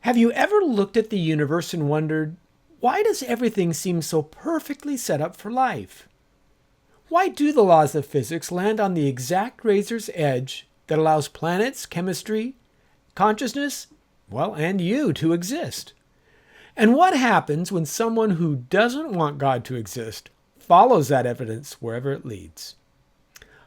Have you ever looked at the universe and wondered, why does everything seem so perfectly set up for life? Why do the laws of physics land on the exact razor's edge that allows planets, chemistry, consciousness, and you to exist? And what happens when someone who doesn't want God to exist follows that evidence wherever it leads?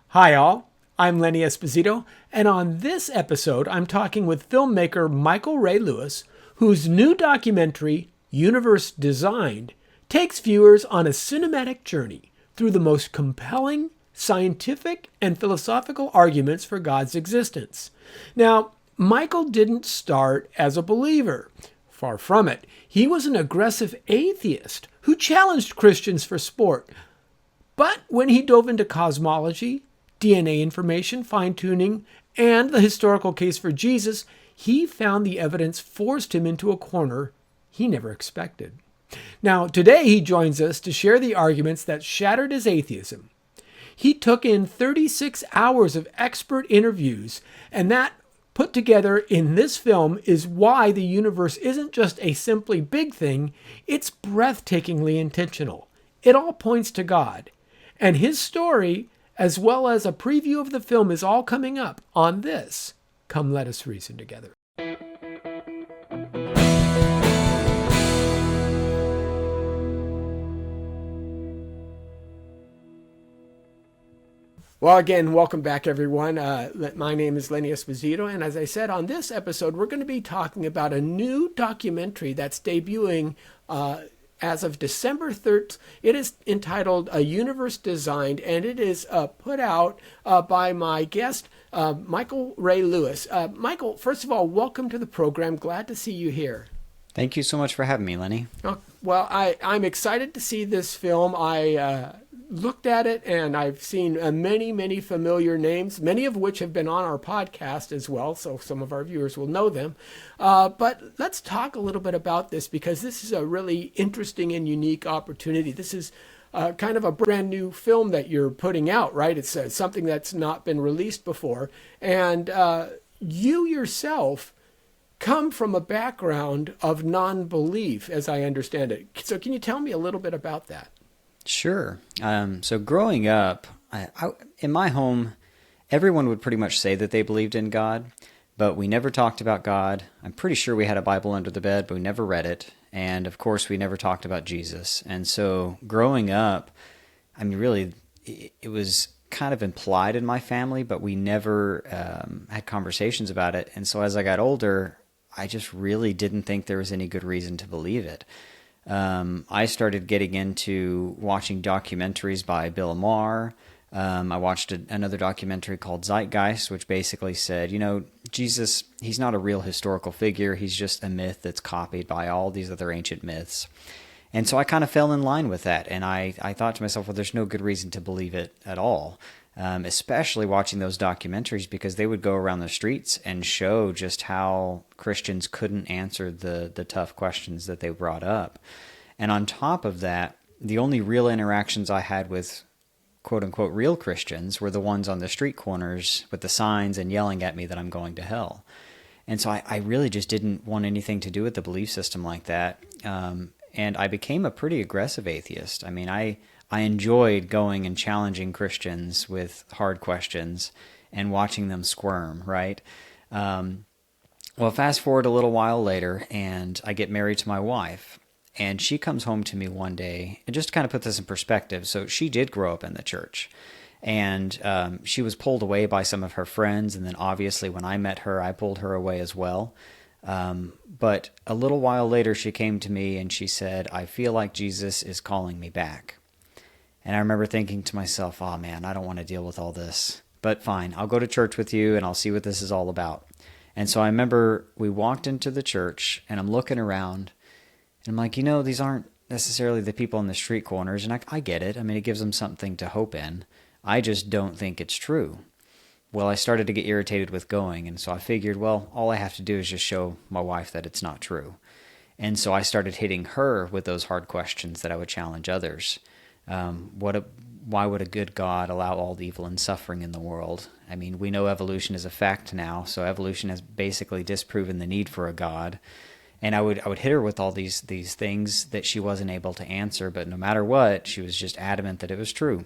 Hi all, I'm Lenny Esposito, and on this episode I'm talking with filmmaker Michael Ray Lewis, whose new documentary, Universe Designed, takes viewers on a cinematic journey through the most compelling scientific and philosophical arguments for God's existence. Now, Michael didn't start as a believer. Far from it. He was an aggressive atheist who challenged Christians for sport. But when he dove into cosmology, DNA information, fine-tuning, and the historical case for Jesus, he found the evidence forced him into a corner he never expected. Now, today he joins us to share the arguments that shattered his atheism. He took in 36 hours of expert interviews, and that put together in this film is why the universe isn't just a simply big thing, it's breathtakingly intentional. It all points to God. And his story, as well as a preview of the film, is all coming up on this. Come Let Us Reason Together. Well, again, welcome back, everyone. My name is Lenny Esposito, and as I said, on this episode, we're going to be talking about a new documentary that's debuting as of December 3rd. It is entitled A Universe Designed, and it is put out by my guest, Michael Ray Lewis. Michael, first of all, welcome to the program. Glad to see you here. Thank you so much for having me, Lenny. Well, I'm excited to see this film. I looked at it and I've seen many familiar names, many of which have been on our podcast as well, so some of our viewers will know them. But let's talk a little bit about this, because this is a really interesting and unique opportunity. This is kind of a brand new film that you're putting out, right? It's something that's not been released before. And you yourself come from a background of non-belief, as I understand it. So can you tell me a little bit about that? Sure. So growing up, in my home, everyone would pretty much say that they believed in God, but we never talked about God. I'm pretty sure we had a Bible under the bed, but we never read it. And of course, we never talked about Jesus. And so growing up, I mean, really, it was kind of implied in my family, but we never had conversations about it. And so as I got older, I just really didn't think there was any good reason to believe it. I started getting into watching documentaries by Bill Maher. I watched another documentary called Zeitgeist, which basically said, Jesus, he's not a real historical figure. He's just a myth that's copied by all these other ancient myths. And so I kind of fell in line with that. And I thought to myself, well, there's no good reason to believe it at all. Especially watching those documentaries, because they would go around the streets and show just how Christians couldn't answer the tough questions that they brought up. And on top of that, the only real interactions I had with quote-unquote real Christians were the ones on the street corners with the signs and yelling at me that I'm going to hell. And so I really just didn't want anything to do with the belief system like that. And I became a pretty aggressive atheist. I mean, I enjoyed going and challenging Christians with hard questions and watching them squirm, right? Well, fast forward a little while later, and I get married to my wife, and she comes home to me one day, and just to kind of put this in perspective, so she did grow up in the church, and she was pulled away by some of her friends, and then obviously when I met her, I pulled her away as well. But a little while later, she came to me and she said, I feel like Jesus is calling me back. And I remember thinking to myself, oh man, I don't want to deal with all this. But fine, I'll go to church with you and I'll see what this is all about. And so I remember we walked into the church and I'm looking around and I'm like, these aren't necessarily the people on the street corners. And I get it. I mean, it gives them something to hope in. I just don't think it's true. Well, I started to get irritated with going. And so I figured, well, all I have to do is just show my wife that it's not true. And so I started hitting her with those hard questions that I would challenge others. Why would a good God allow all the evil and suffering in the world? I mean, we know evolution is a fact now, so evolution has basically disproven the need for a God. And I would hit her with all these things that she wasn't able to answer, but no matter what, she was just adamant that it was true.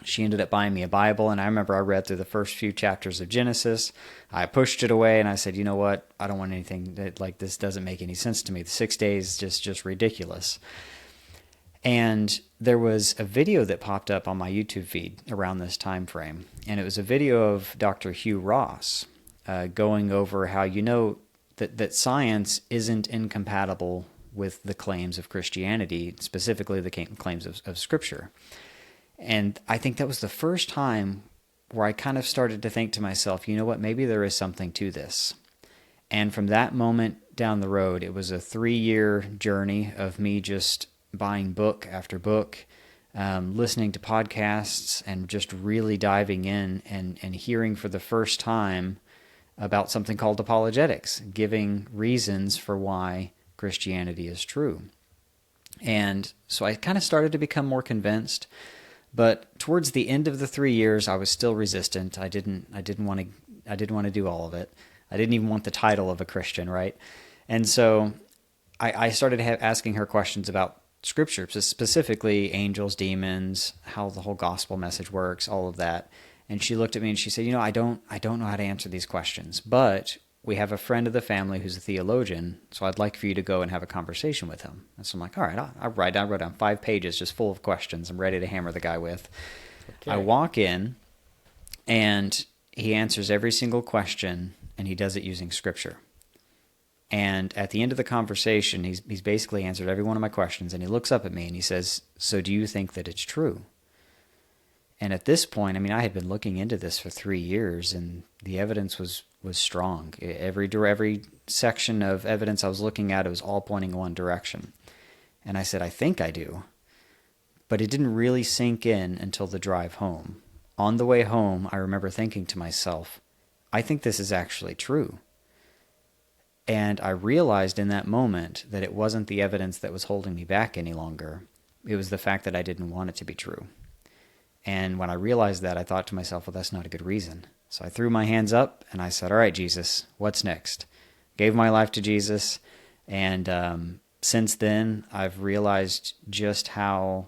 She ended up buying me a Bible, and I remember I read through the first few chapters of Genesis. I pushed it away, and I said, you know what? I don't want anything that, like, this doesn't make any sense to me. The 6 days is just ridiculous. And there was a video that popped up on my YouTube feed around this time frame, and it was a video of Dr. Hugh Ross going over how, that science isn't incompatible with the claims of Christianity, specifically the claims of Scripture. And I think that was the first time where I kind of started to think to myself, you know what, maybe there is something to this. And from that moment down the road, it was a 3-year journey of me just buying book after book, listening to podcasts, and just really diving in and hearing for the first time about something called apologetics, giving reasons for why Christianity is true. And so I kind of started to become more convinced. But towards the end of the 3 years, I was still resistant. I didn't want to do all of it. I didn't even want the title of a Christian, right? And so I started asking her questions about Scripture, specifically angels, demons, how the whole gospel message works, all of that. And she looked at me and she said, I don't know how to answer these questions, but we have a friend of the family who's a theologian, so I'd like for you to go and have a conversation with him. And so I'm like, all right, I wrote down 5 pages just full of questions I'm ready to hammer the guy with. Okay. I walk in, and he answers every single question, and he does it using Scripture. And at the end of the conversation, he's basically answered every one of my questions, and he looks up at me and he says, so do you think that it's true? And at this point, I had been looking into this for 3 years, and the evidence was strong. Every section of evidence I was looking at, it was all pointing in one direction. And I said, I think I do. But it didn't really sink in until the drive home. On the way home, I remember thinking to myself, I think this is actually true. And I realized in that moment that it wasn't the evidence that was holding me back any longer. It was the fact that I didn't want it to be true. And when I realized that, I thought to myself, well, that's not a good reason. So I threw my hands up and I said, all right, Jesus, what's next? Gave my life to Jesus. And since then, I've realized just how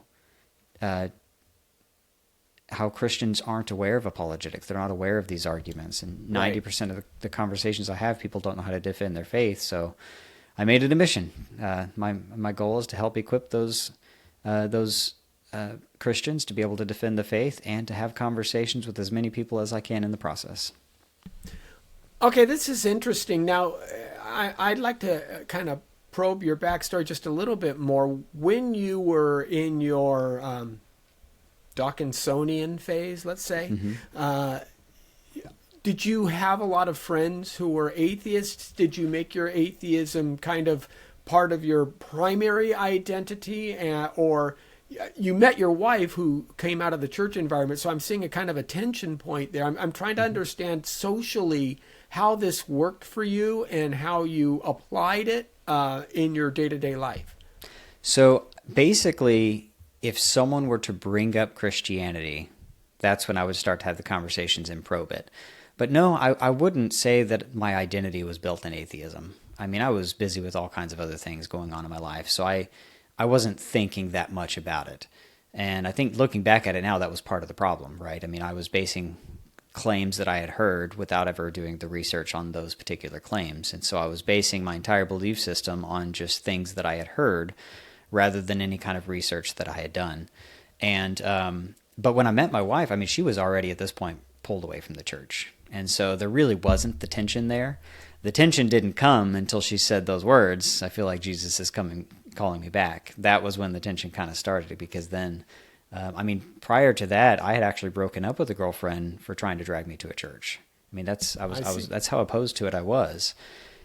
Christians aren't aware of apologetics. They're not aware of these arguments. And 90% of the conversations I have, people don't know how to defend their faith. So I made it a mission. My goal is to help equip those Christians to be able to defend the faith and to have conversations with as many people as I can in the process. Okay, this is interesting. Now, I'd like to kind of probe your backstory just a little bit more. When you were in your Dawkinsonian phase, let's say, did you have a lot of friends who were atheists? Did you make your atheism kind of part of your primary identity, or you met your wife who came out of the church environment, so I'm seeing a kind of a tension point there. I'm trying to understand socially how this worked for you and how you applied it in your day-to-day life. So basically, if someone were to bring up Christianity, that's when I would start to have the conversations and probe it. But no, I wouldn't say that my identity was built in atheism. I was busy with all kinds of other things going on in my life, so I wasn't thinking that much about it. And I think looking back at it now, that was part of the problem, right? I was basing claims that I had heard without ever doing the research on those particular claims. And so I was basing my entire belief system on just things that I had heard rather than any kind of research that I had done. And but when I met my wife, she was already at this point pulled away from the church. And so there really wasn't the tension there. The tension didn't come until she said those words, I feel like Jesus is calling me back. That was when the tension kind of started, because then, prior to that, I had actually broken up with a girlfriend for trying to drag me to a church. That's how opposed to it I was.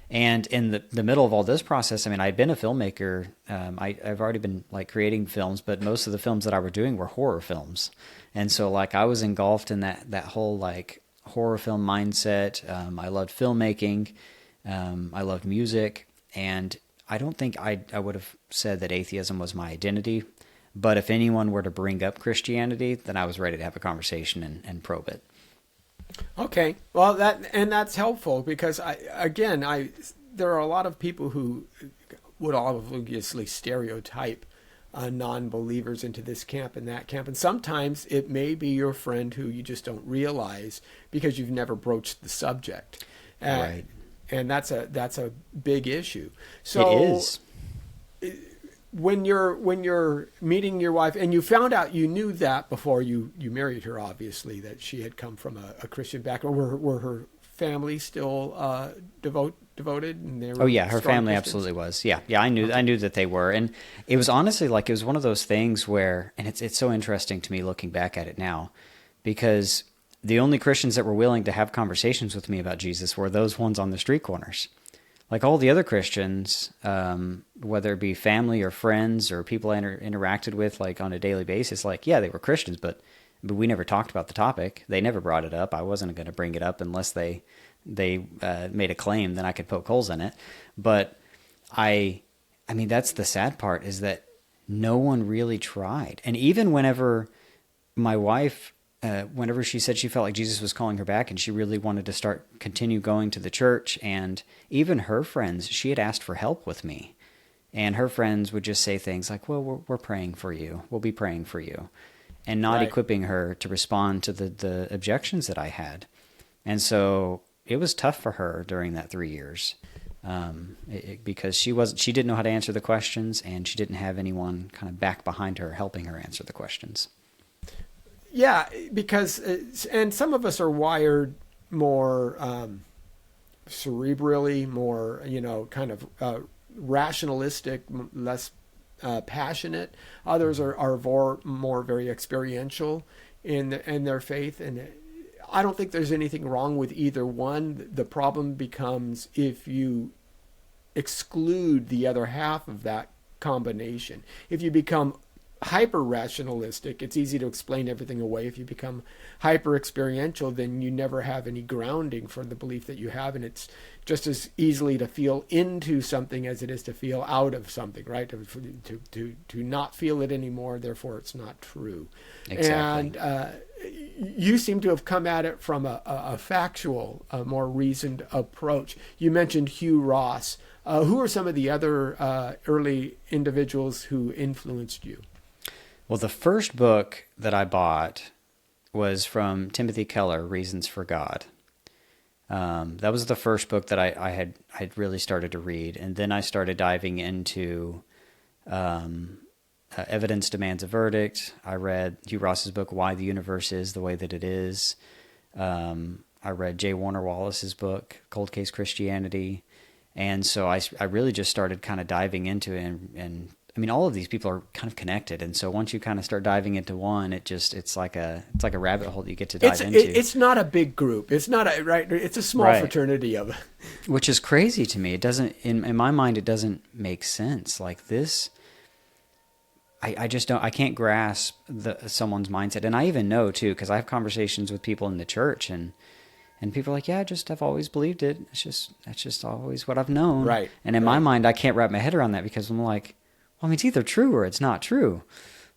And in the middle of all this process, I'd been a filmmaker. I've already been creating films, but most of the films that I were doing were horror films. And so I was engulfed in that whole horror film mindset. I loved filmmaking. I loved music. And I don't think I would have said that atheism was my identity. But if anyone were to bring up Christianity, then I was ready to have a conversation and probe it. Okay, well, that's helpful, because there are a lot of people who would obviously stereotype non-believers into this camp and that camp, and sometimes it may be your friend who you just don't realize because you've never broached the subject. Right. And that's a big issue. So it is. When you're meeting your wife, and you found out, you knew that before you married her, obviously, that she had come from a Christian background. Were her family still devoted? And they were Her family Christians? Absolutely was. Yeah. I knew that they were, and it was honestly like it was one of those things where, and it's so interesting to me looking back at it now, because the only Christians that were willing to have conversations with me about Jesus were those ones on the street corners. Like all the other Christians, whether it be family or friends or people I interacted with like on a daily basis, like, yeah, they were Christians, but we never talked about the topic. They never brought it up. I wasn't going to bring it up unless they made a claim, then I could poke holes in it. But I mean, that's the sad part, is that no one really tried. And even whenever my wife, whenever she said she felt like Jesus was calling her back and she really wanted to continue going to the church, and even her friends, she had asked for help with me. And her friends would just say things like, well, we're praying for you. We'll be praying for you. And not equipping her to respond to the objections that I had. And so it was tough for her during that 3 years, because she didn't know how to answer the questions, and she didn't have anyone kind of back behind her helping her answer the questions. Yeah, because and some of us are wired more cerebrally, more kind of rationalistic, less passionate. Others are more very experiential in their faith, and I don't think there's anything wrong with either one. The problem becomes if you exclude the other half of that combination. If you become hyper rationalistic, it's easy to explain everything away. If you become hyper experiential, then you never have any grounding for the belief that you have, and it's just as easily to feel into something as it is to feel out of something, right? To not feel it anymore, therefore it's not true. Exactly. And you seem to have come at it from a factual, more reasoned approach. You mentioned Hugh Ross. Who are some of the other early individuals who influenced you? Well, the first book that I bought was from Timothy Keller, Reasons for God. That was the first book that I had really started to read, and then I started diving into Evidence Demands a Verdict. I read Hugh Ross's book, Why the Universe Is the Way That It Is. I read J. Warner Wallace's book, Cold Case Christianity. And so I really just started kind of diving into it, and I mean, all of these people are kind of connected, and so once you kind of start diving into one, it's like a rabbit hole that you get to dive into. It's not a big group. It's not it's a small fraternity of it. Which is crazy to me. It doesn't, in my mind, it doesn't make sense. Like this, I just don't. I can't grasp someone's mindset, and I even know too, because I have conversations with people in the church, and people are like, yeah, I've always believed it. That's just always what I've known. Right. And in my mind, I can't wrap my head around that, because I'm like, well, I mean, it's either true or it's not true.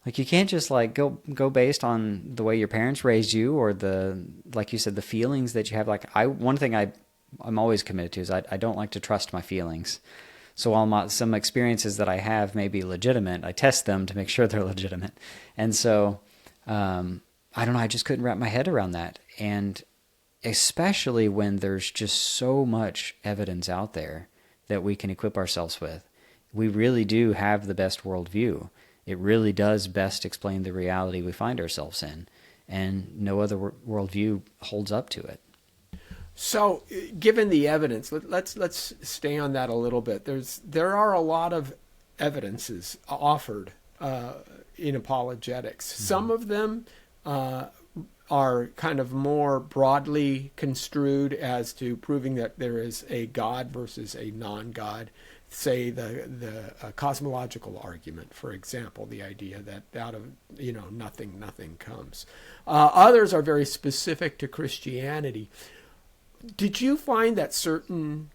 Like, you can't just like go based on the way your parents raised you, or like you said, the feelings that you have. Like one thing I'm always committed to is I don't like to trust my feelings. So while some experiences that I have may be legitimate, I test them to make sure they're legitimate. And so, I don't know, I just couldn't wrap my head around that. And especially when there's just so much evidence out there that we can equip ourselves with. We really do have the best worldview. It really does best explain the reality we find ourselves in, and no other worldview holds up to it. So, given the evidence, let's stay on that a little bit. There are a lot of evidences offered in apologetics. Mm-hmm. Some of them are kind of more broadly construed as to proving that there is a God versus a non-God. Say the cosmological argument, for example, the idea that out of nothing comes. Others are very specific to Christianity. Did you find that certain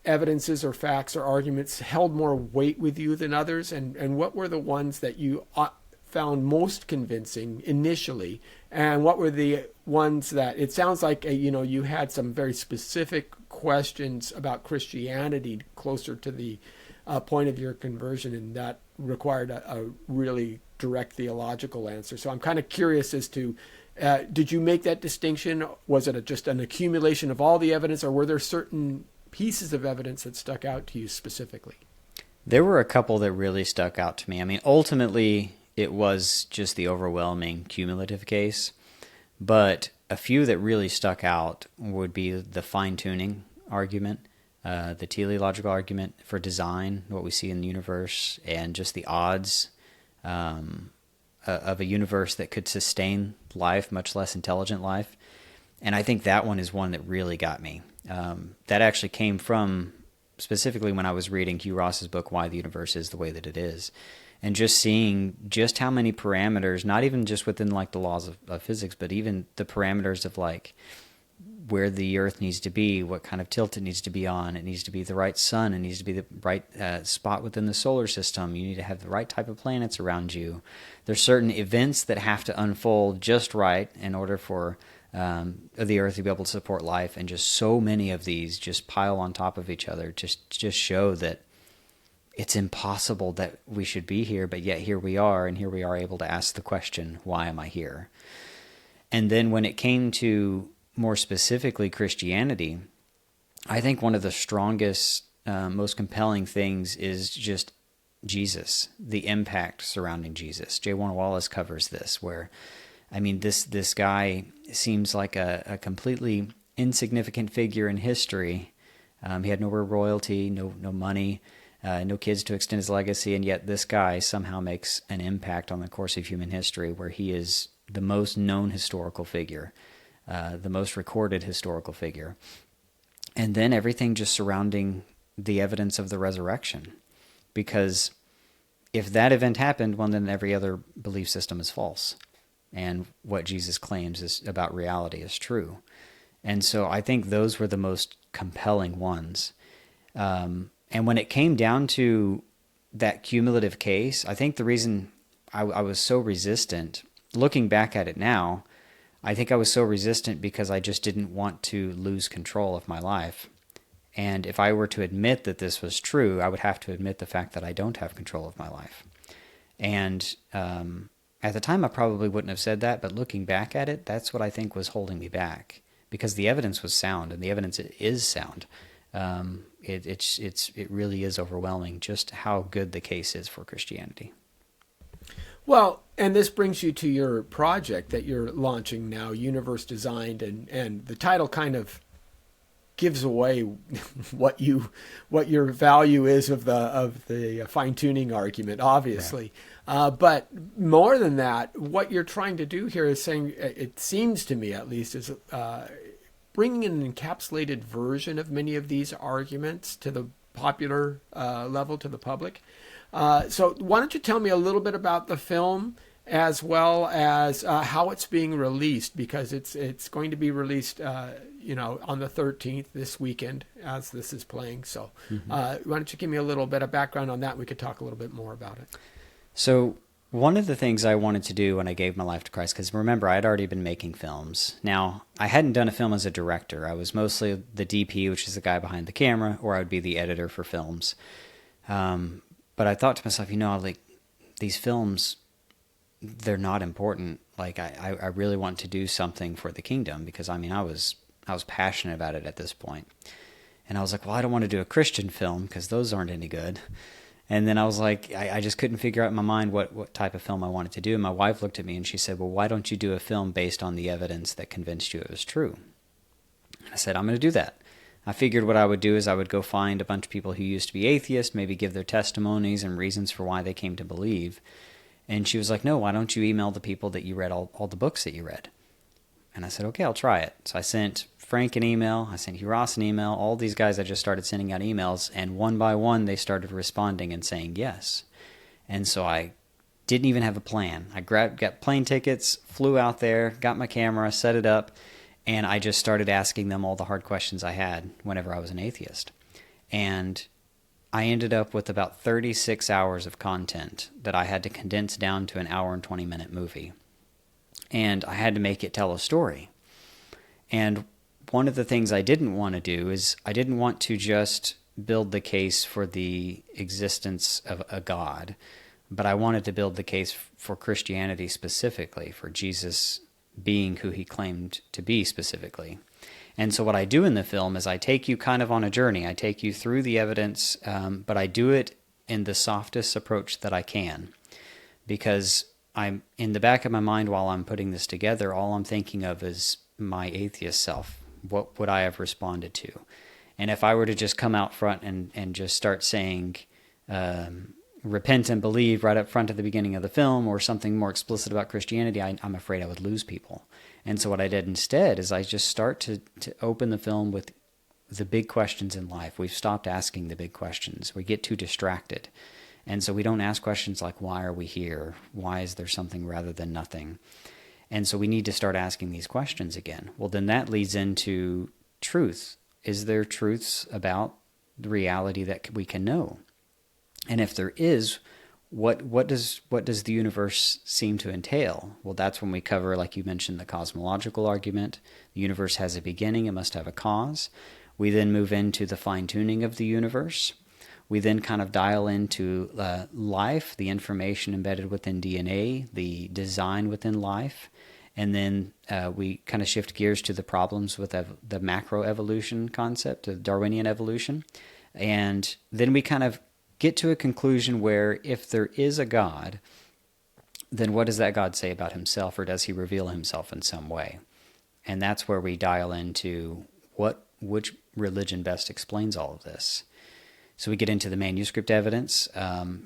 evidences or facts or arguments held more weight with you than others? And what were the ones that you found most convincing initially? And what were the ones that, it sounds like, you had some very specific questions about Christianity closer to the point of your conversion, and that required a really direct theological answer. So I'm kind of curious as to, did you make that distinction? Was it just an accumulation of all the evidence, or were there certain pieces of evidence that stuck out to you specifically? There were a couple that really stuck out to me. I mean, ultimately, it was just the overwhelming cumulative case, but a few that really stuck out would be the fine-tuning argument, the teleological argument for design, what we see in the universe, and just the odds of a universe that could sustain life, much less intelligent life. And I think that one is one that really got me. That actually came from specifically when I was reading Hugh Ross's book, Why the Universe is the Way That It Is, and just seeing just how many parameters, not even just within like the laws of physics, but even the parameters of like where the Earth needs to be, what kind of tilt it needs to be on. It needs to be the right sun. It needs to be the right spot within the solar system. You need to have the right type of planets around you. There's certain events that have to unfold just right in order for the Earth to be able to support life, and just so many of these just pile on top of each other to just show that it's impossible that we should be here, but yet here we are, and here we are able to ask the question, why am I here? And then when it came to more specifically Christianity, I think one of the strongest, most compelling things is just Jesus, the impact surrounding Jesus. J. Warner Wallace covers this, where I mean, this guy seems like a completely insignificant figure in history. He had no royalty, no money, no kids to extend his legacy, and yet this guy somehow makes an impact on the course of human history, where he is the most known historical figure, the most recorded historical figure. And then everything just surrounding the evidence of the resurrection. Because if that event happened, well, then every other belief system is false. And what Jesus claims is about reality is true. And so I think those were the most compelling ones. And when it came down to that cumulative case, I think the reason I was so resistant, looking back at it now, I think I was so resistant because I just didn't want to lose control of my life. And if I were to admit that this was true, I would have to admit the fact that I don't have control of my life. And at the time, I probably wouldn't have said that, but looking back at it, that's what I think was holding me back, because the evidence was sound, and the evidence is sound. It really is overwhelming just how good the case is for Christianity. Well, and this brings you to your project that you're launching now, Universe Designed, and the title kind of gives away what your value is of the fine-tuning argument, obviously. Right. But more than that, what you're trying to do here is saying, it seems to me at least, is bringing an encapsulated version of many of these arguments to the popular level, to the public. So why don't you tell me a little bit about the film, as well as how it's being released, because it's going to be released on the 13th, this weekend, as this is playing. So why don't you give me a little bit of background on that? We could talk a little bit more about it. So one of the things I wanted to do when I gave my life to Christ, because remember, I had already been making films. Now, I hadn't done a film as a director. I was mostly the DP, which is the guy behind the camera, or I would be the editor for films. But I thought to myself, like, these films, they're not important. Like, I really want to do something for the kingdom, because, I was passionate about it at this point. And I was like, well, I don't want to do a Christian film, because those aren't any good. And then I was like, I just couldn't figure out in my mind what type of film I wanted to do. And my wife looked at me and she said, well, why don't you do a film based on the evidence that convinced you it was true? And I said, I'm going to do that. I figured what I would do is I would go find a bunch of people who used to be atheists, maybe give their testimonies and reasons for why they came to believe. And she was like, no, why don't you email the people that you read all the books that you read? And I said, okay, I'll try it. So I sent Frank an email, I sent Hugh Ross an email, all these guys, I just started sending out emails, and one by one they started responding and saying yes. And so I didn't even have a plan. I got plane tickets, flew out there, got my camera, set it up, and I just started asking them all the hard questions I had whenever I was an atheist. And I ended up with about 36 hours of content that I had to condense down to an hour and 20-minute movie. And I had to make it tell a story. And one of the things I didn't want to do is I didn't want to just build the case for the existence of a God, but I wanted to build the case for Christianity specifically, for Jesus being who he claimed to be specifically. And so what I do in the film is I take you kind of on a journey. I take you through the evidence, but I do it in the softest approach that I can, because I'm in the back of my mind while I'm putting this together, all I'm thinking of is my atheist self. What would I have responded to? And if I were to just come out front and just start saying, repent and believe right up front at the beginning of the film, or something more explicit about Christianity, I'm afraid I would lose people. And so what I did instead is I just start to open the film with the big questions in life. We've stopped asking the big questions. We get too distracted. And so we don't ask questions like, why are we here? Why is there something rather than nothing? And so we need to start asking these questions again. Well, then that leads into truth. Is there truths about the reality that we can know? And if there is, what does the universe seem to entail? Well, that's when we cover, like you mentioned, the cosmological argument. The universe has a beginning, it must have a cause. We then move into the fine-tuning of the universe. We then kind of dial into life, the information embedded within DNA, the design within life. And then we kind of shift gears to the problems with the macroevolution concept, the Darwinian evolution. And then we kind of get to a conclusion where if there is a God, then what does that God say about himself, or does he reveal himself in some way? And that's where we dial into which religion best explains all of this. So we get into the manuscript evidence,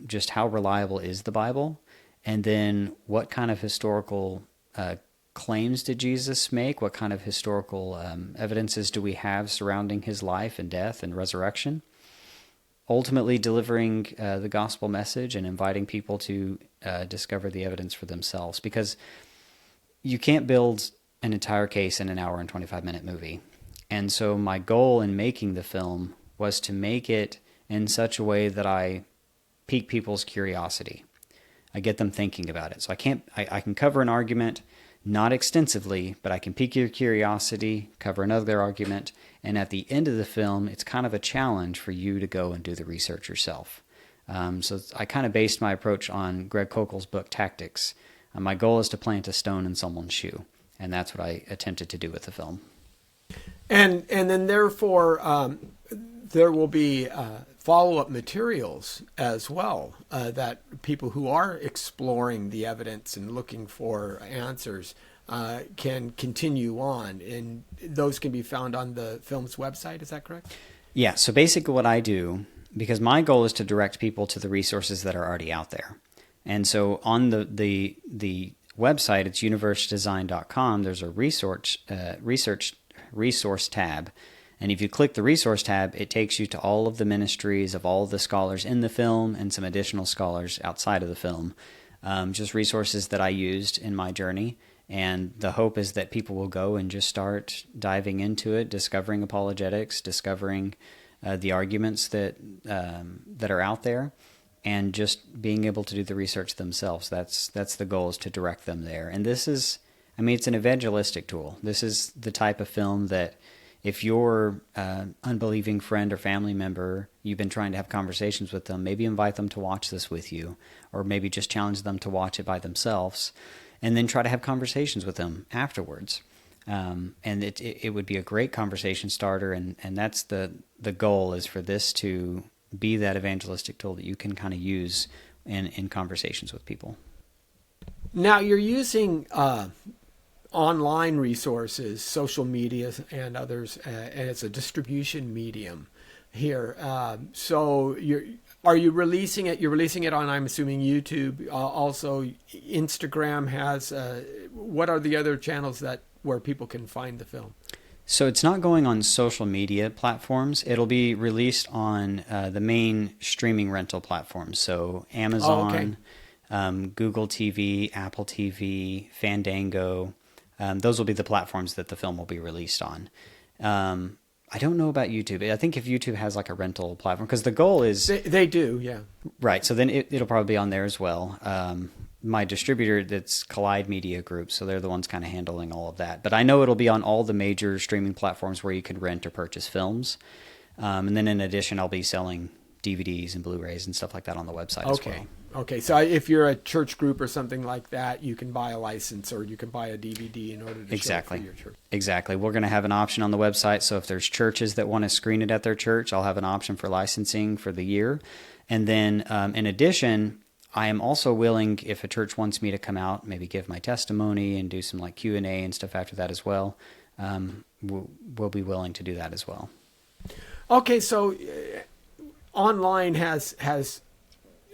just how reliable is the Bible, and then what kind of historical claims did Jesus make? What kind of historical evidences do we have surrounding his life and death and resurrection? Ultimately delivering the gospel message and inviting people to discover the evidence for themselves, because you can't build an entire case in an hour and 25-minute movie. And so my goal in making the film was to make it in such a way that I pique people's curiosity. I get them thinking about it. So I can cover an argument, not extensively, but I can pique your curiosity, cover another argument, and at the end of the film, it's kind of a challenge for you to go and do the research yourself. So I kind of based my approach on Greg Koukl's book, Tactics. My goal is to plant a stone in someone's shoe, and that's what I attempted to do with the film. And then therefore, there will be follow-up materials as well that people who are exploring the evidence and looking for answers can continue on, and those can be found on the film's website. Is that correct? Yeah. So basically what I do, because my goal is to direct people to the resources that are already out there. And so on the website, it's universedesign.com, there's a resource tab. And if you click the resource tab, it takes you to all of the ministries of all of the scholars in the film and some additional scholars outside of the film, just resources that I used in my journey. And the hope is that people will go and just start diving into it, discovering apologetics, discovering the arguments that are out there, and just being able to do the research themselves. That's the goal, is to direct them there. And this is, it's an evangelistic tool. This is the type of film that if your unbelieving friend or family member, you've been trying to have conversations with them, maybe invite them to watch this with you, or maybe just challenge them to watch it by themselves, and then try to have conversations with them afterwards. And it would be a great conversation starter, and that's the goal, is for this to be that evangelistic tool that you can kind of use in conversations with people. Now you're using online resources, social media and others, and it's a distribution medium here. So are you releasing it? You're releasing it on, I'm assuming, YouTube. Also, Instagram has. What are the other channels where people can find the film? So it's not going on social media platforms. It'll be released on the main streaming rental platforms. So Amazon, Google TV, Apple TV, Fandango. Those will be the platforms that the film will be released on. I don't know about YouTube. I think if YouTube has like a rental platform, because the goal is... They do, yeah. Right, so then it'll probably be on there as well. my distributor, that's Collide Media Group, so they're the ones kind of handling all of that. But I know it'll be on all the major streaming platforms where you can rent or purchase films. And then in addition, I'll be selling DVDs and Blu-rays and stuff like that on the website as well. Okay, so if you're a church group or something like that, you can buy a license or you can buy a DVD in order to show it for your church. Exactly. We're going to have an option on the website, so if there's churches that want to screen it at their church, I'll have an option for licensing for the year. And then in addition, I am also willing, if a church wants me to come out, maybe give my testimony and do some like Q&A and stuff after that as well, we'll be willing to do that as well. Okay, so online has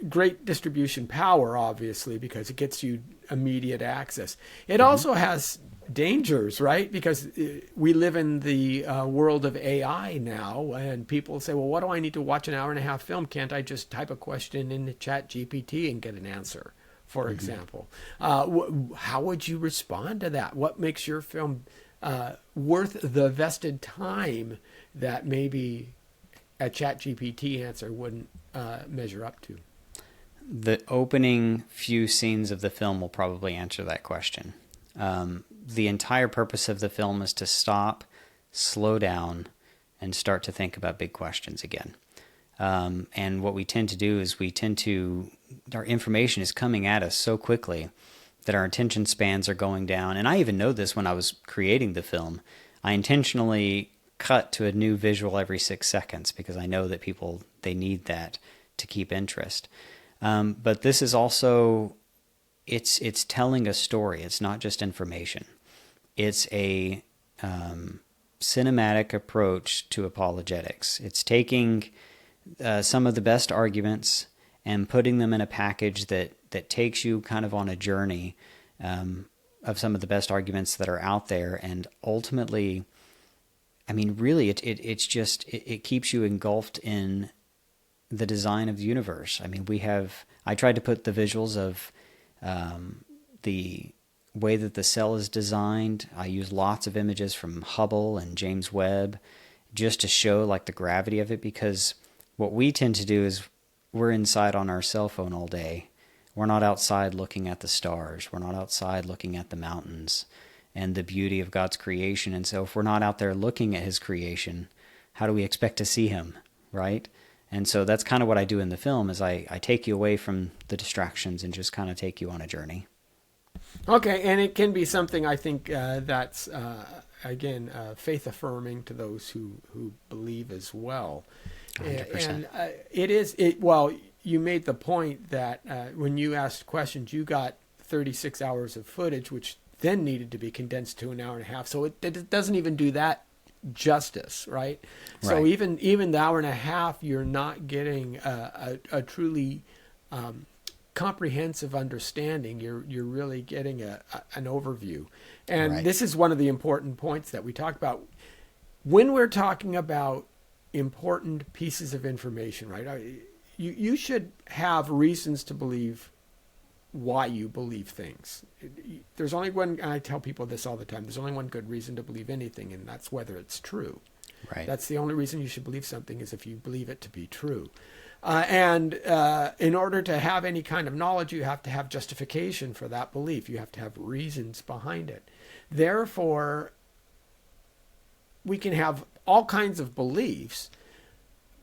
great distribution power, obviously, because it gets you immediate access. It also has dangers, right? Because we live in the world of AI now, and people say, well, what do I need to watch an hour and a half film? Can't I just type a question into Chat GPT and get an answer, for example? How would you respond to that? What makes your film worth the vested time that maybe a Chat GPT answer wouldn't measure up to? The opening few scenes of the film will probably answer that question. The entire purpose of the film is to stop, slow down, and start to think about big questions again. And what we tend to do is our information is coming at us so quickly that our attention spans are going down. And I even know this when I was creating the film. I intentionally cut to a new visual every 6 seconds because I know that people, they need that to keep interest. But this is also, it's telling a story. It's not just information. It's a cinematic approach to apologetics. It's taking some of the best arguments and putting them in a package that takes you kind of on a journey of some of the best arguments that are out there. And ultimately, I mean, really, it keeps you engulfed in the design of the universe. I mean, I tried to put the visuals of the way that the cell is designed. I use lots of images from Hubble and James Webb just to show like the gravity of it, because what we tend to do is we're inside on our cell phone all day. We're not outside looking at the stars. We're not outside looking at the mountains and the beauty of God's creation. And so if we're not out there looking at his creation, how do we expect to see him, right? And so that's kind of what I do in the film is I take you away from the distractions and just kind of take you on a journey. Okay, and it can be something I think that's, again, faith affirming to those who believe as well. 100%. And well, you made the point that when you asked questions, you got 36 hours of footage, which then needed to be condensed to an hour and a half. So it doesn't even do that justice, right? So even the hour and a half, you're not getting a truly comprehensive understanding. You're really getting an overview. And this is one of the important points that we talk about when we're talking about important pieces of information, right? You should have reasons to believe why you believe things. There's only one, and I tell people this all the time, there's only one good reason to believe anything, and that's whether it's true. Right. That's the only reason you should believe something, is if you believe it to be true. And in order to have any kind of knowledge, you have to have justification for that belief. You have to have reasons behind it. Therefore, we can have all kinds of beliefs,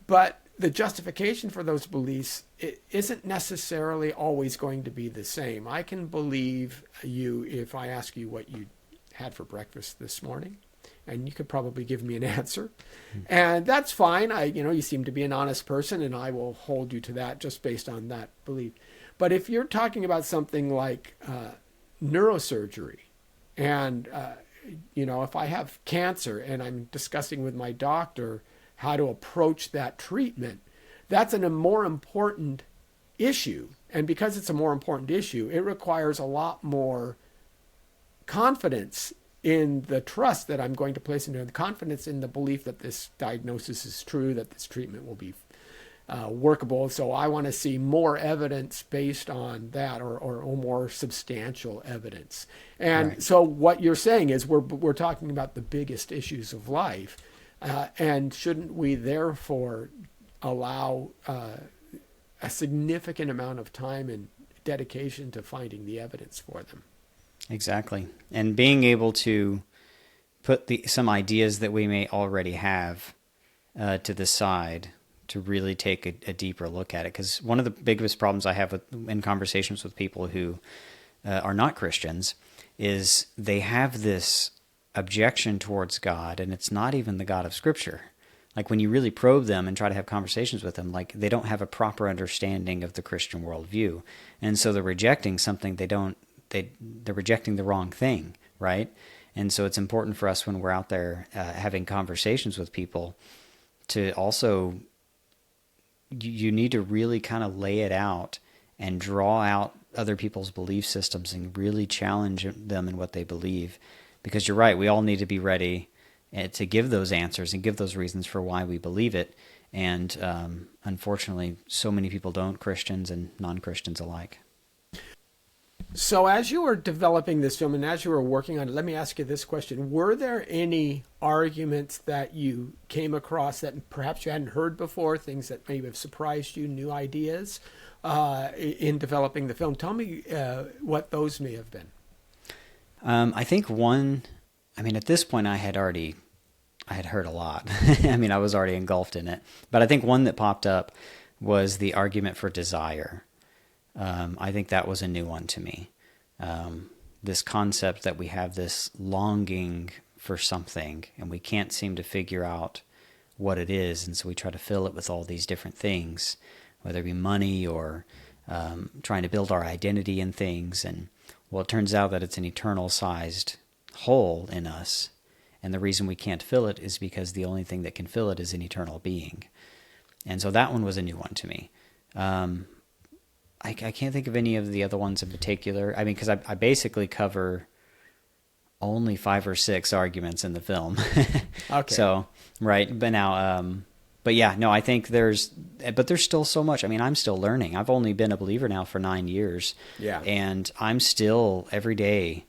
but the justification for those beliefs isn't necessarily always going to be the same. I can believe you if I ask you what you had for breakfast this morning, and you could probably give me an answer. And that's fine. You seem to be an honest person, and I will hold you to that just based on that belief. But if you're talking about something like neurosurgery, and if I have cancer and I'm discussing with my doctor how to approach that treatment, that's a more important issue. And because it's a more important issue, it requires a lot more confidence in the trust that I'm going to place into it, the confidence in the belief that this diagnosis is true, that this treatment will be workable. So I want to see more evidence based on that, or more substantial evidence. And so what you're saying is we're talking about the biggest issues of life. And shouldn't we therefore allow a significant amount of time and dedication to finding the evidence for them. Exactly. And being able to put some ideas that we may already have to the side to really take a deeper look at it. Because one of the biggest problems I have in conversations with people who are not Christians is they have this objection towards God, and it's not even the God of Scripture. Like when you really probe them and try to have conversations with them, like they don't have a proper understanding of the Christian worldview. And so they're rejecting something they're rejecting the wrong thing, right? And so it's important for us when we're out there having conversations with people to also, you need to really kind of lay it out and draw out other people's belief systems and really challenge them in what they believe. Because you're right, we all need to be ready to give those answers and give those reasons for why we believe it. And unfortunately, so many people don't, Christians and non-Christians alike. So as you were developing this film and as you were working on it, let me ask you this question. Were there any arguments that you came across that perhaps you hadn't heard before, things that maybe have surprised you, new ideas in developing the film? Tell me what those may have been. I think at this point I had heard a lot. I was already engulfed in it. But I think one that popped up was the argument for desire. I think that was a new one to me. This concept that we have this longing for something and we can't seem to figure out what it is. And so we try to fill it with all these different things, whether it be money or trying to build our identity in things. And well, it turns out that it's an eternal sized hole in us. And the reason we can't fill it is because the only thing that can fill it is an eternal being. And so that one was a new one to me. I can't think of any of the other ones in particular. Because I basically cover only 5 or 6 arguments in the film. Okay. So, right. But now, I think there's still so much. I'm still learning. I've only been a believer now for 9 years. Yeah. And I'm still every day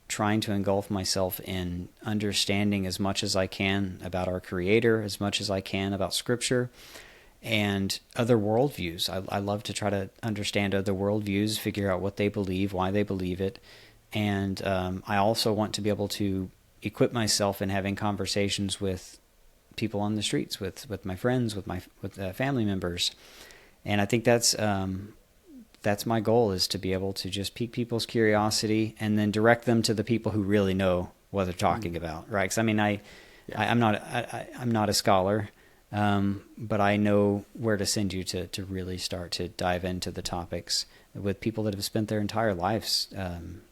trying to engulf myself in understanding as much as I can about our Creator, as much as I can about Scripture, and other worldviews. I love to try to understand other worldviews, figure out what they believe, why they believe it. And I also want to be able to equip myself in having conversations with people on the streets, with my friends, with family members. And I think that's my goal, is to be able to just pique people's curiosity and then direct them to the people who really know what they're talking about, right? Because I'm not a scholar. But I know where to send you to really start to dive into the topics with people that have spent their entire lives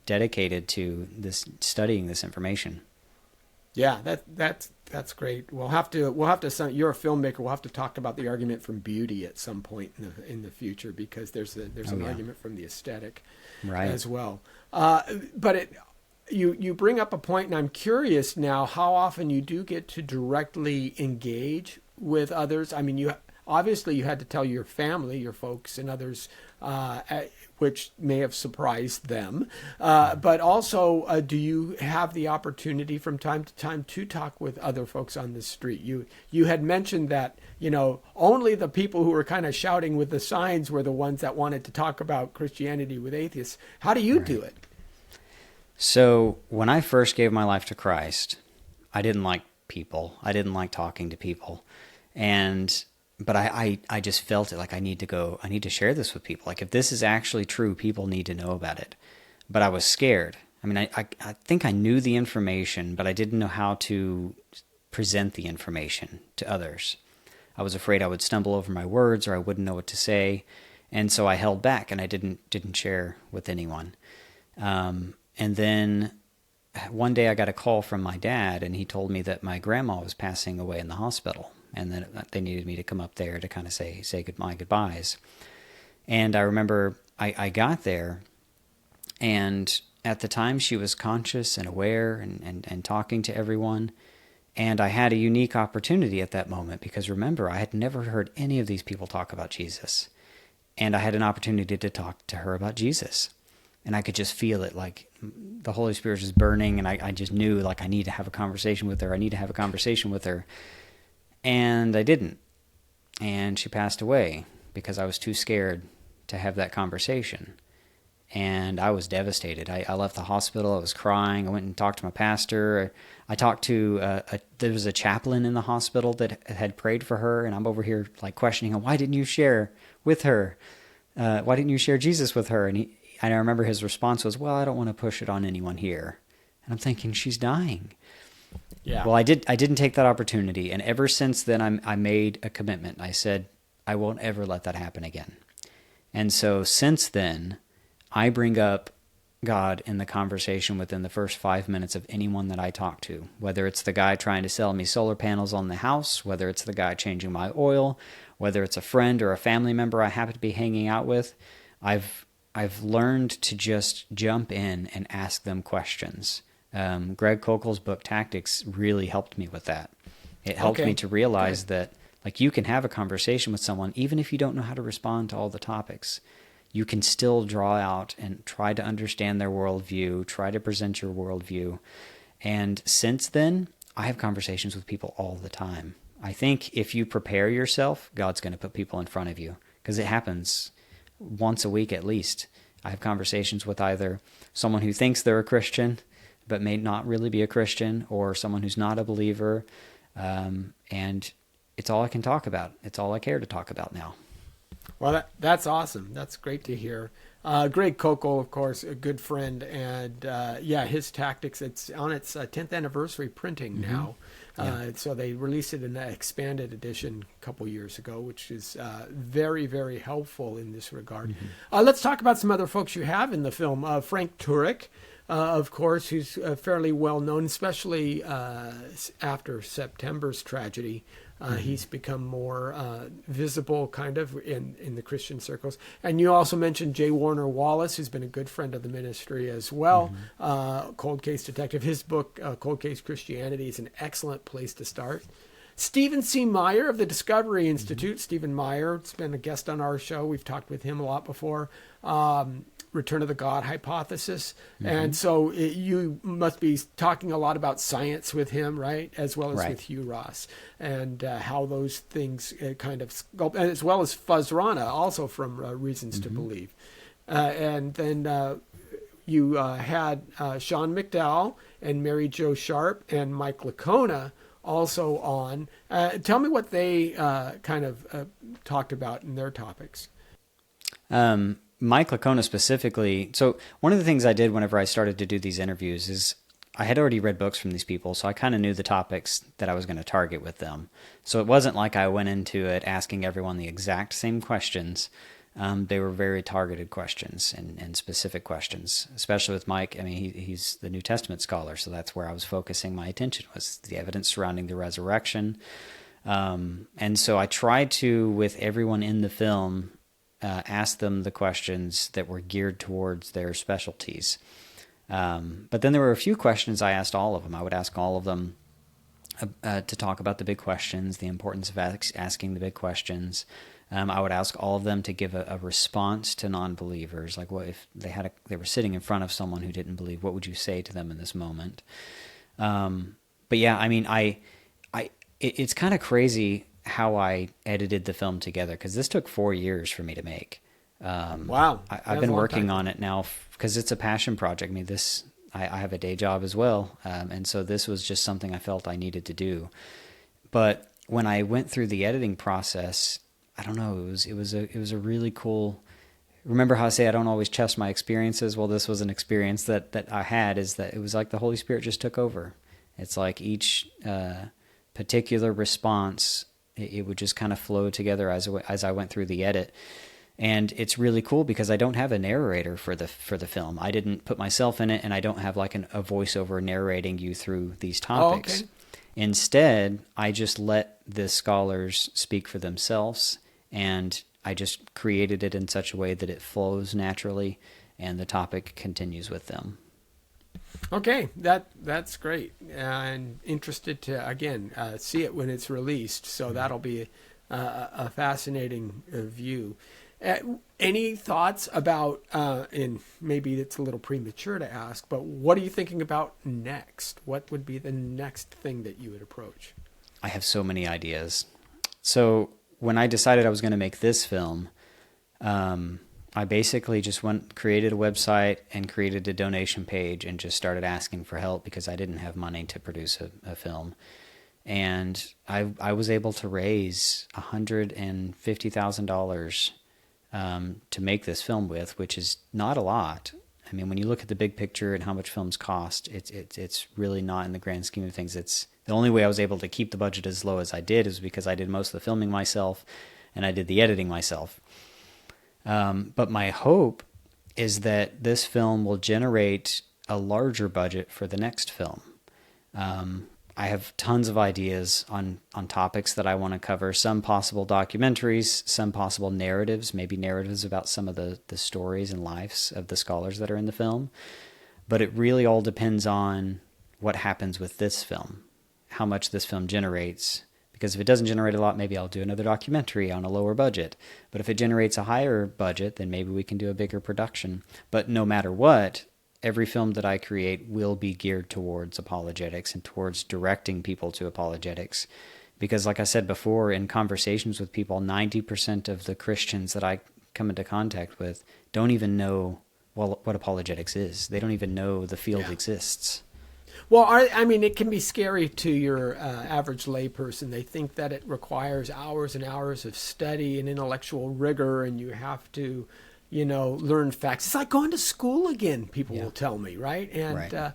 dedicated to studying this information. Yeah, that's great. You're a filmmaker. We'll have to talk about the argument from beauty at some point in the future, because there's an argument from the aesthetic, right, as well. But you bring up a point, and I'm curious now how often you do get to directly engage with others. You obviously you had to tell your family, your folks, and others, which may have surprised them. But also, do you have the opportunity from time to time to talk with other folks on the street? You had mentioned that only the people who were kind of shouting with the signs were the ones that wanted to talk about Christianity with atheists. How do you do it? So when I first gave my life to Christ, I didn't like people. I didn't like talking to people. But I just felt it, like I need to share this with people. Like, if this is actually true, people need to know about it. But I was scared. I think I knew the information, but I didn't know how to present the information to others. I was afraid I would stumble over my words, or I wouldn't know what to say. And so I held back, and I didn't share with anyone. And then one day I got a call from my dad, and he told me that my grandma was passing away in the hospital, and that they needed me to come up there to kind of say my goodbyes. And I remember I got there, and at the time she was conscious and aware and talking to everyone. And I had a unique opportunity at that moment, because remember, I had never heard any of these people talk about Jesus. And I had an opportunity to talk to her about Jesus. And I could just feel it, like the Holy Spirit was burning, and I just knew, like, I need to have a conversation with her. And I didn't. And she passed away because I was too scared to have that conversation. And I was devastated. I left the hospital. I was crying. I went and talked to my pastor. I talked to, there was a chaplain in the hospital that had prayed for her. And I'm over here like questioning him. Why didn't you share with her? Why didn't you share Jesus with her? And I remember his response was, well, I don't want to push it on anyone here. And I'm thinking, she's dying. Yeah. Well, I didn't take that opportunity. And ever since then, I made a commitment. I said, I won't ever let that happen again. And so since then, I bring up God in the conversation within the first 5 minutes of anyone that I talk to, whether it's the guy trying to sell me solar panels on the house, whether it's the guy changing my oil, whether it's a friend or a family member I happen to be hanging out with. I've learned to just jump in and ask them questions. Greg Koukল's book Tactics really helped me with that. It helped me to realize that like you can have a conversation with someone even if you don't know how to respond to all the topics. You can still draw out and try to understand their worldview, try to present your worldview. And since then, I have conversations with people all the time. I think if you prepare yourself, God's going to put people in front of you because it happens once a week at least. I have conversations with either someone who thinks they're a Christian but may not really be a Christian, or someone who's not a believer. And it's all I can talk about. It's all I care to talk about now. Well, that's awesome. That's great to hear. Greg Koukl, of course, a good friend, and his Tactics. It's on its 10th anniversary printing now. So they released it in an expanded edition a couple years ago, which is very, very helpful in this regard. Let's talk about some other folks you have in the film. Frank Turek, of course, who's fairly well known, especially after September's tragedy. He's become more visible kind of in the Christian circles. And you also mentioned J. Warner Wallace, who's been a good friend of the ministry as well, cold case detective. His book, Cold Case Christianity, is an excellent place to start. Stephen C. Meyer of the Discovery Institute. Stephen Meyer has been a guest on our show. We've talked with him a lot before. Return of the God hypothesis. And so you must be talking a lot about science with him, right? As well as with Hugh Ross, and how those things kind of sculpt, as well as Fuzz Rana, also from Reasons to Believe. And then you had Sean McDowell and Mary Jo Sharp and Mike Licona also on. Tell me what they kind of talked about in their topics. Mike Licona specifically. So one of the things I did whenever I started to do these interviews is I had already read books from these people, so I kind of knew the topics that I was going to target with them. So it wasn't like I went into it asking everyone the exact same questions. They were very targeted questions and specific questions, especially with Mike. I mean, he's the New Testament scholar, so that's where I was focusing my attention, was the evidence surrounding the resurrection. And so I tried to, with everyone in the film, ask them the questions that were geared towards their specialties. But then there were a few questions I asked all of them. I would ask all of them to talk about the big questions, the importance of asking the big questions. I would ask all of them to give a response to non-believers. Like, what if they were sitting in front of someone who didn't believe? What would you say to them in this moment? But yeah, I mean, it's kind of crazy how I edited the film together, because this took 4 years for me to make. Wow. I've been working on it now because it's a passion project. I mean, I have a day job as well. And so this was just something I felt I needed to do. But when I went through the editing process, I don't know, it was a really cool. Remember how I say I don't always trust my experiences? Well, this was an experience that I had, is that it was like the Holy Spirit just took over. It's like each particular response, it would just kind of flow together as I went through the edit. And it's really cool because I don't have a narrator for the film. I didn't put myself in it, and I don't have like a voiceover narrating you through these topics. Oh, okay. Instead, I just let the scholars speak for themselves, and I just created it in such a way that it flows naturally and the topic continues with them. Okay, that's great. I'm interested to, again, see it when it's released, so that'll be a fascinating view. Any thoughts about, and maybe it's a little premature to ask, but what are you thinking about next? What would be the next thing that you would approach? I have so many ideas. So when I decided I was going to make this film, I basically just created a website and created a donation page and just started asking for help because I didn't have money to produce a film. And I was able to raise $150,000 to make this film with, which is not a lot. I mean, when you look at the big picture and how much films cost, it's really not in the grand scheme of things. It's the only way I was able to keep the budget as low as I did is because I did most of the filming myself and I did the editing myself. But my hope is that this film will generate a larger budget for the next film. I have tons of ideas on topics that I want to cover, some possible documentaries, some possible narratives, maybe narratives about some of the stories and lives of the scholars that are in the film. But it really all depends on what happens with this film, how much this film generates. Because if it doesn't generate a lot, maybe I'll do another documentary on a lower budget. But if it generates a higher budget, then maybe we can do a bigger production. But no matter what, every film that I create will be geared towards apologetics and towards directing people to apologetics. Because like I said before, in conversations with people, 90% of the Christians that I come into contact with don't even know what apologetics is. They don't even know the field exists. Well, I mean, it can be scary to your average layperson. They think that it requires hours and hours of study and intellectual rigor, and you have to, learn facts. It's like going to school again, people will tell me, right? And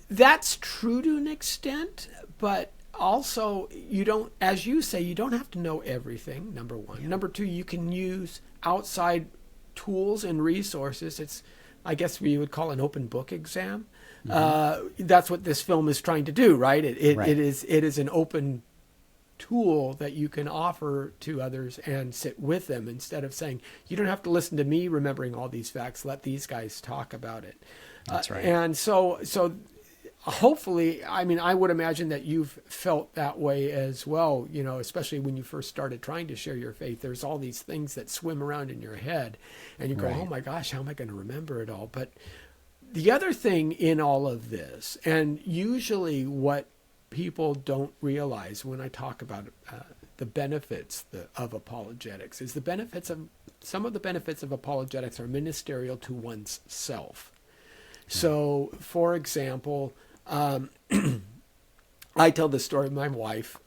that's true to an extent, but also you don't, as you say, you don't have to know everything, number one. Yeah. Number two, you can use outside tools and resources. It's, I guess we would call an open book exam. That's what this film is trying to do, right? It is an open tool that you can offer to others and sit with them instead of saying, you don't have to listen to me remembering all these facts. Let these guys talk about it. That's right. And so hopefully, I mean, I would imagine that you've felt that way as well, especially when you first started trying to share your faith. There's all these things that swim around in your head and you go, oh my gosh, how am I going to remember it all? But the other thing in all of this, and usually what people don't realize when I talk about the benefits of apologetics, is some of the benefits of apologetics are ministerial to one's self. So, for example, I tell this story of my wife.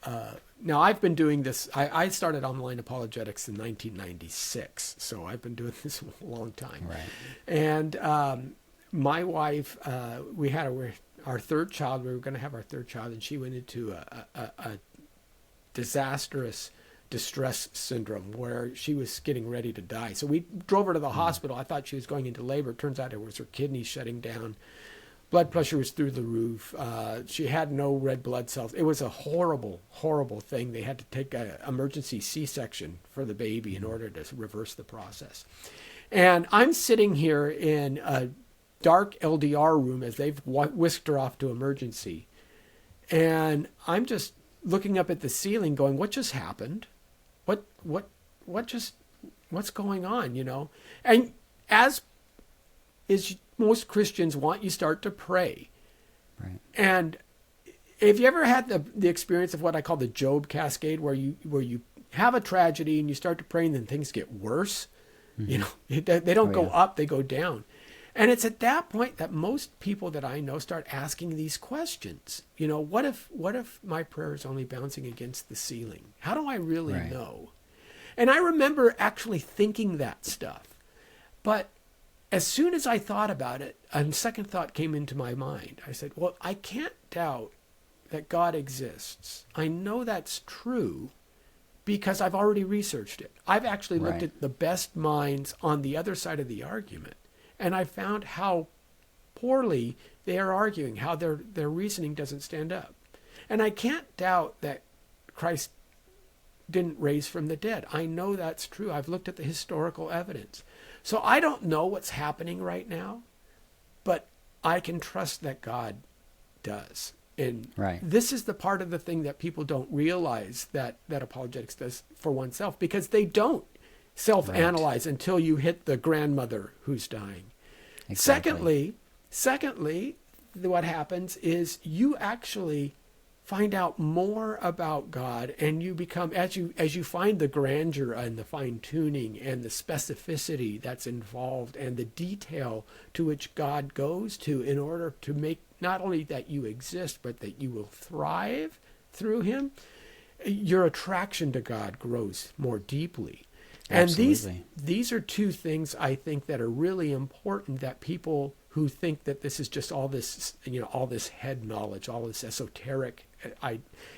Now, I've been doing this. I started online apologetics in 1996, so I've been doing this a long time. Right. And my wife, we had our third child. We were going to have our third child, and she went into a disastrous distress syndrome where she was getting ready to die. So we drove her to the hospital. I thought she was going into labor. Turns out it was her kidneys shutting down. Blood pressure was through the roof. She had no red blood cells. It was a horrible, horrible thing. They had to take an emergency C-section for the baby in order to reverse the process. And I'm sitting here in a dark LDR room as they've whisked her off to emergency. And I'm just looking up at the ceiling going, what just happened? What's going on, And as is most Christians want, you start to pray. Right. And have you ever had the experience of what I call the Job cascade, where you have a tragedy and you start to pray and then things get worse? Mm-hmm. They don't go up, they go down. And it's at that point that most people that I know start asking these questions. What if my prayer is only bouncing against the ceiling? How do I really know? And I remember actually thinking that stuff. But as soon as I thought about it, a second thought came into my mind. I said, well, I can't doubt that God exists. I know that's true because I've already researched it. I've actually looked at the best minds on the other side of the argument. And I found how poorly they are arguing, how their reasoning doesn't stand up. And I can't doubt that Christ didn't raise from the dead. I know that's true. I've looked at the historical evidence. So I don't know what's happening right now, but I can trust that God does. And this is the part of the thing that people don't realize that apologetics does for oneself, because they don't self-analyze until you hit the grandmother who's dying. Exactly. Secondly, what happens is you actually find out more about God, and you become, as you find the grandeur and the fine tuning and the specificity that's involved and the detail to which God goes to in order to make not only that you exist, but that you will thrive through him, your attraction to God grows more deeply. And these are two things I think that are really important, that people who think that this is just all this, all this head knowledge, all this esoteric,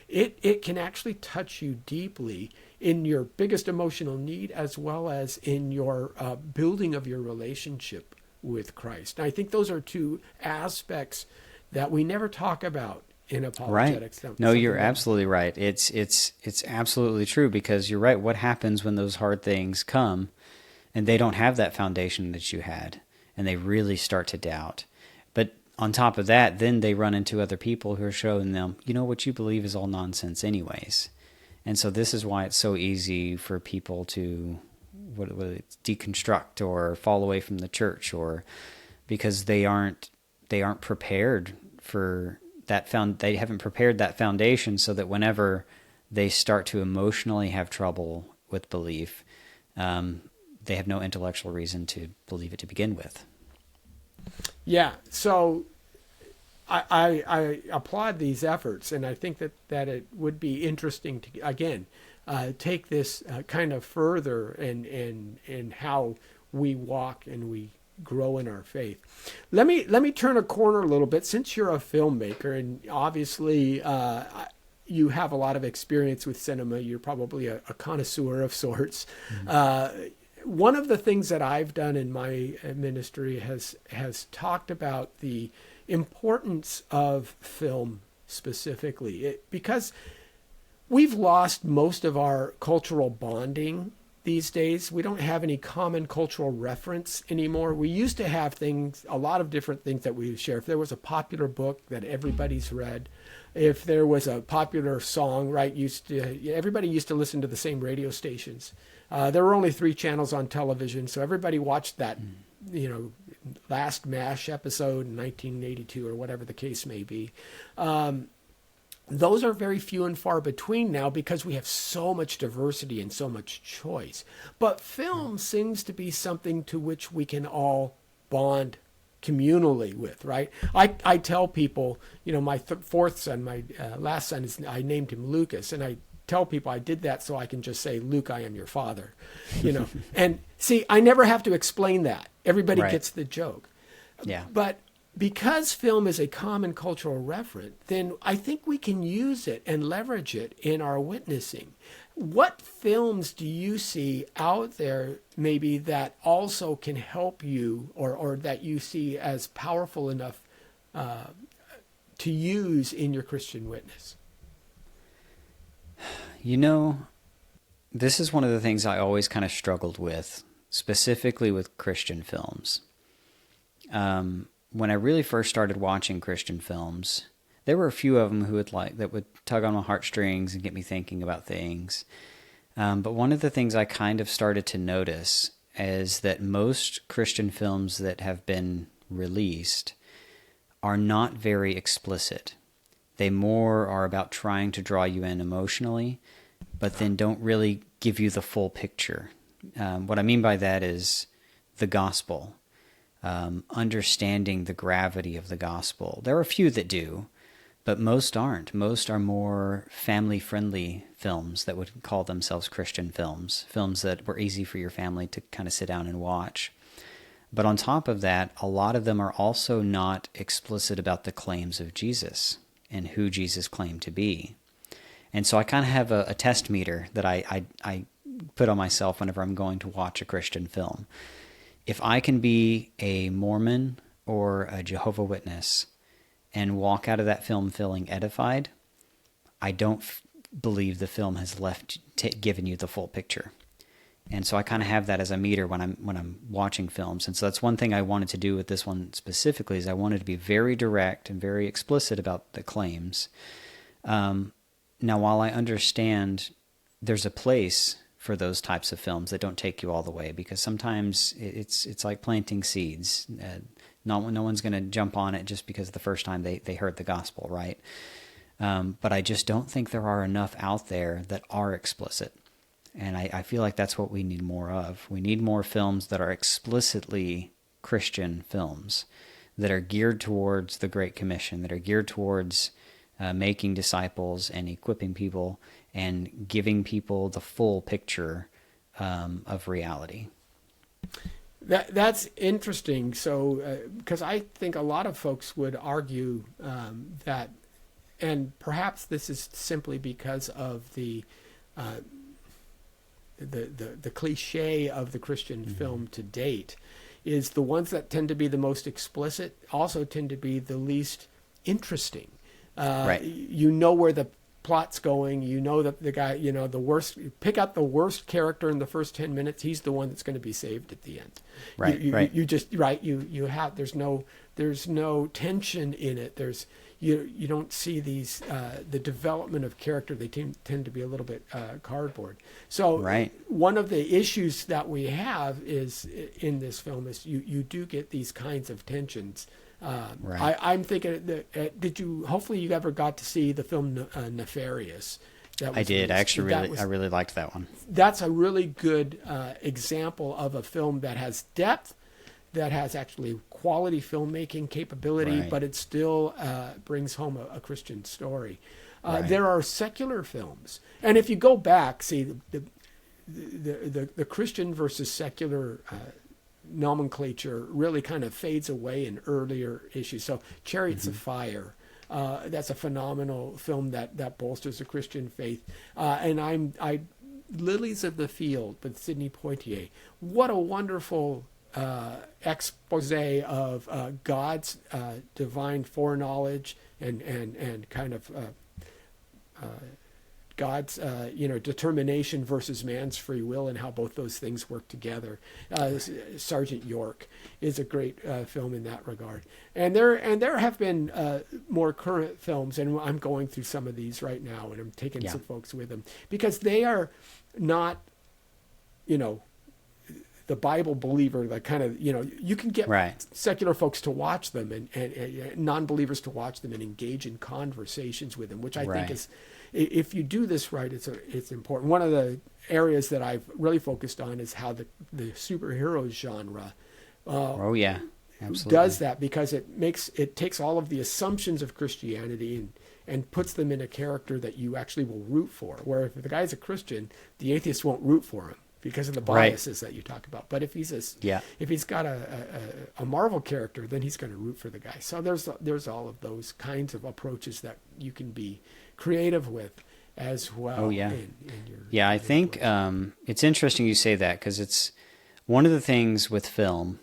it can actually touch you deeply in your biggest emotional need, as well as in your building of your relationship with Christ. And I think those are two aspects that we never talk about in apologetics. Right. No, you're absolutely right. It's absolutely true, because you're right. What happens when those hard things come and they don't have that foundation that you had, and they really start to doubt? But on top of that, then they run into other people who are showing them, what you believe is all nonsense anyways. And so this is why it's so easy for people to deconstruct or fall away from the church, or because they aren't prepared for that they haven't prepared that foundation, so that whenever they start to emotionally have trouble with belief, they have no intellectual reason to believe it to begin with. Yeah, so I applaud these efforts, and I think that it would be interesting to, again, take this kind of further in how we walk and we grow in our faith. Let me turn a corner a little bit. Since you're a filmmaker, and obviously you have a lot of experience with cinema, you're probably a connoisseur of sorts. Mm-hmm. One of the things that I've done in my ministry has talked about the importance of film specifically, because we've lost most of our cultural bonding these days. We don't have any common cultural reference anymore. We used to have a lot of different things that we would share. If there was a popular book that everybody's read, if there was a popular song, right, everybody used to listen to the same radio stations. There were only 3 channels on television, so everybody watched that, last MASH episode in 1982 or whatever the case may be. Those are very few and far between now, because we have so much diversity and so much choice. But film seems to be something to which we can all bond communally with, right? I tell people, my fourth son, my last son, I named him Lucas, and I tell people I did that so I can just say, Luke, I am your father, And see, I never have to explain that. Everybody gets the joke. Yeah. But because film is a common cultural referent, then I think we can use it and leverage it in our witnessing. What films do you see out there maybe that also can help you, or that you see as powerful enough to use in your Christian witness? This is one of the things I always kind of struggled with, specifically with Christian films. When I really first started watching Christian films, there were a few of them that would tug on my heartstrings and get me thinking about things. But one of the things I kind of started to notice is that most Christian films that have been released are not very explicit. They more are about trying to draw you in emotionally, but then don't really give you the full picture. What I mean by that is the gospel. Understanding the gravity of the gospel. There are a few that do, but most aren't. Most are more family-friendly films that would call themselves Christian films that were easy for your family to kind of sit down and watch. But on top of that, a lot of them are also not explicit about the claims of Jesus and who Jesus claimed to be. And so I kind of have a test meter that I put on myself whenever I'm going to watch a Christian film. If I can be a Mormon or a Jehovah's Witness and walk out of that film feeling edified, I don't believe the film has given you the full picture. And so I kind of have that as a meter when I'm watching films. And so that's one thing I wanted to do with this one specifically, is I wanted to be very direct and very explicit about the claims. Now, while I understand there's a place for those types of films that don't take you all the way, because sometimes it's like planting seeds. No one's going to jump on it just because the first time they heard the gospel, right? But I just don't think there are enough out there that are explicit. And I feel like that's what we need more of. We need more films that are explicitly Christian films, that are geared towards the Great Commission, that are geared towards making disciples and equipping people and giving people the full picture of reality. That's interesting. So, because I think a lot of folks would argue that, and perhaps this is simply because of the cliche of the Christian film to date, is the ones that tend to be the most explicit also tend to be the least interesting. Right. You know where the plot's going. You know that the guy, the worst, pick out the worst character in the first 10 minutes. He's the one that's going to be saved at the end. Right. Right. You just, right. You have, there's no tension in it. You don't see these, the development of character. They tend to be a little bit cardboard. So right. One of the issues that we have is in this film is you do get these kinds of tensions. Right. I'm thinking that, hopefully you ever got to see the film Nefarious? I did. I really liked that one. That's a really good example of a film that has depth, that has actually quality filmmaking capability, right. but it still brings home a Christian story. Right. There are secular films, and if you go back, see the Christian versus secular nomenclature really kind of fades away in earlier issues. So Chariots of Fire, that's a phenomenal film that bolsters the Christian faith. And Lilies of the Field with Sidney Poitier. What a wonderful expose of God's divine foreknowledge and kind of God's determination versus man's free will, and how both those things work together. Sergeant York is a great film in that regard. And there have been more current films, and I'm going through some of these right now, and I'm taking some folks with them, because they are not, the Bible believer, like kind of, you can get right. secular folks to watch them and non-believers to watch them and engage in conversations with them, which I think is, if you do this right, it's important. One of the areas that I've really focused on is how the superhero genre absolutely does that, because it takes all of the assumptions of Christianity and puts them in a character that you actually will root for. Where if the guy's a Christian, the atheist won't root for him because of the biases that you talk about. But if he's if he's got a Marvel character, then he's going to root for the guy. So there's all of those kinds of approaches that you can be creative with as well. Oh yeah, I think it's interesting you say that, because it's one of the things with film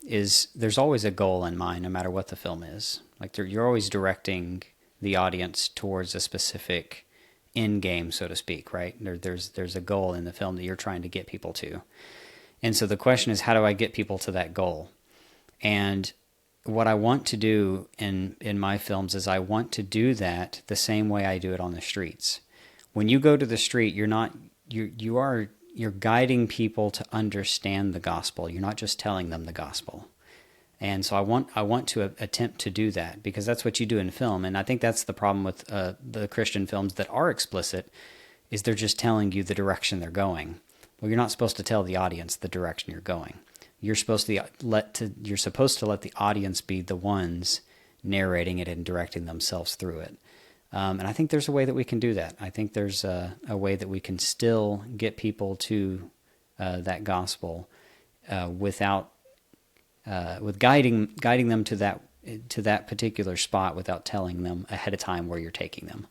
is there's always a goal in mind, no matter what the film is. Like you're always directing the audience towards a specific end game, so to speak, right? There's a goal in the film that you're trying to get people to. And so the question is, how do I get people to that goal? And what I want to do in my films is I want to do that the same way I do it on the streets. When you go to the street, you're guiding people to understand the gospel. You're not just telling them the gospel. And so I want to attempt to do that, because that's what you do in film. And I think that's the problem with the Christian films that are explicit, is they're just telling you the direction they're going. Well, you're not supposed to tell the audience the direction you're going. You're supposed to let the audience be the ones narrating it and directing themselves through it. And I think there's a way that we can do that. I think there's a way that we can still get people to that gospel with guiding them to that particular spot without telling them ahead of time where you're taking them.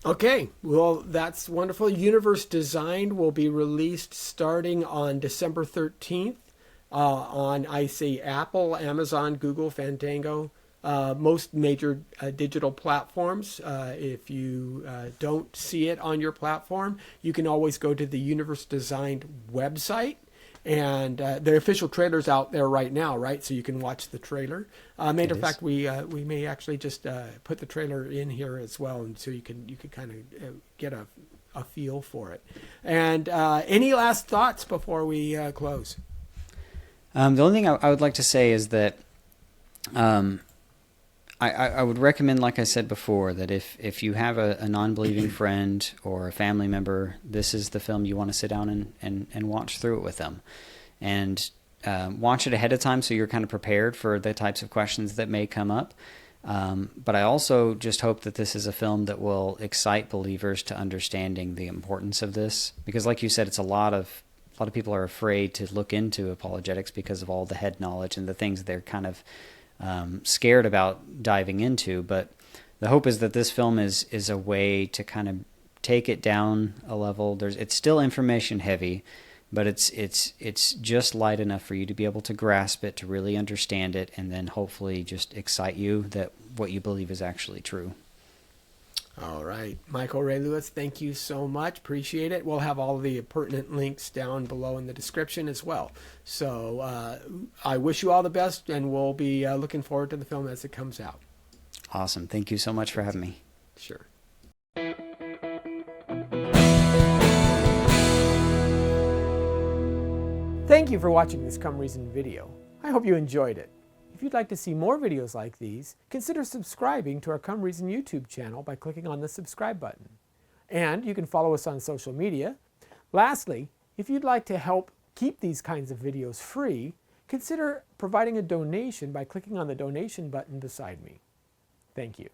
Okay, well, that's wonderful. Universe Designed will be released starting on December 13th on, Apple, Amazon, Google, Fandango, most major digital platforms. If you don't see it on your platform, you can always go to the Universe Designed website. And the official trailer's out there right now, right? So you can watch the trailer. Matter of fact, we may actually just put the trailer in here as well, and so you can kind of get a feel for it. And any last thoughts before we close? The only thing I would like to say is that I would recommend, like I said before, that if you have a non-believing friend or a family member, this is the film you want to sit down and watch through it with them. And watch it ahead of time so you're kind of prepared for the types of questions that may come up. But I also just hope that this is a film that will excite believers to understanding the importance of this. Because like you said, it's a lot of people are afraid to look into apologetics because of all the head knowledge and the things they're kind of scared about diving into. But the hope is that this film is a way to kind of take it down a level. It's still information heavy, but it's just light enough for you to be able to grasp it, to really understand it, and then hopefully just excite you that what you believe is actually true. All right. Michael Ray Lewis, thank you so much. Appreciate it. We'll have all the pertinent links down below in the description as well. So I wish you all the best, and we'll be looking forward to the film as it comes out. Awesome. Thank you so much for having me. Sure. Thank you for watching this Come Reason video. I hope you enjoyed it. If you'd like to see more videos like these, consider subscribing to our Come Reason YouTube channel by clicking on the subscribe button. And you can follow us on social media. Lastly, if you'd like to help keep these kinds of videos free, consider providing a donation by clicking on the donation button beside me. Thank you.